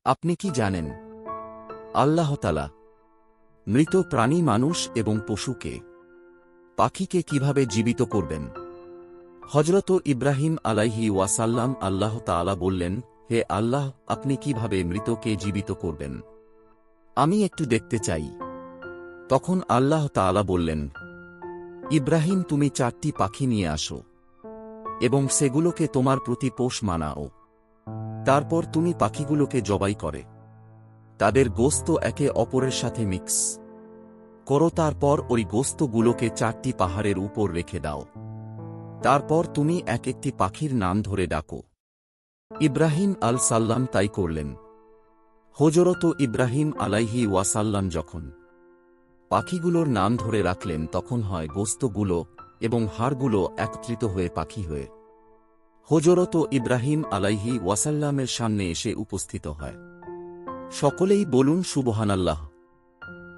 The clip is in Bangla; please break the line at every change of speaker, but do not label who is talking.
আপনি কি জানেন আল্লাহ তাআলা মৃত প্রাণী মানুষ এবং পশুকে পাখিকে কিভাবে জীবিত করবেন? হযরত ইব্রাহিম আলাইহি ওয়াসাল্লাম আল্লাহ তাআলা বললেন, হে আল্লাহ, আপনি কিভাবে মৃতকে জীবিত করবেন? আমি একটু দেখতে চাই। তখন আল্লাহ তাআলা বললেন, ইব্রাহিম, তুমি 4টি পাখি নিয়ে আসো এবং সেগুলোকে তোমার প্রতি পোষ মানাও। তারপর তুমি পাখিগুলোকে জবাই করে তাদের গোশত একে অপরের সাথে মিক্স করো। তারপর ওই গোশতগুলোকে 4টি পাহাড়ের উপর রেখে দাও। তারপর তুমি এক একটি পাখির নাম ধরে ডাকো। ইব্রাহিম সাল্লাম তাই করলেন। হযরত ইব্রাহিম আলাইহি ওয়াসাল্লাম যখন পাখিগুলোর নাম ধরে রাখলেন, তখন হয় গোশতগুলো এবং হাড়গুলো একত্রিত হয়ে পাখি হয়ে হযরত ইব্রাহিম আলাইহি ওয়াসাল্লামের সামনে এসে উপস্থিত হয়। সকলেই বলুন সুবহানাল্লাহ।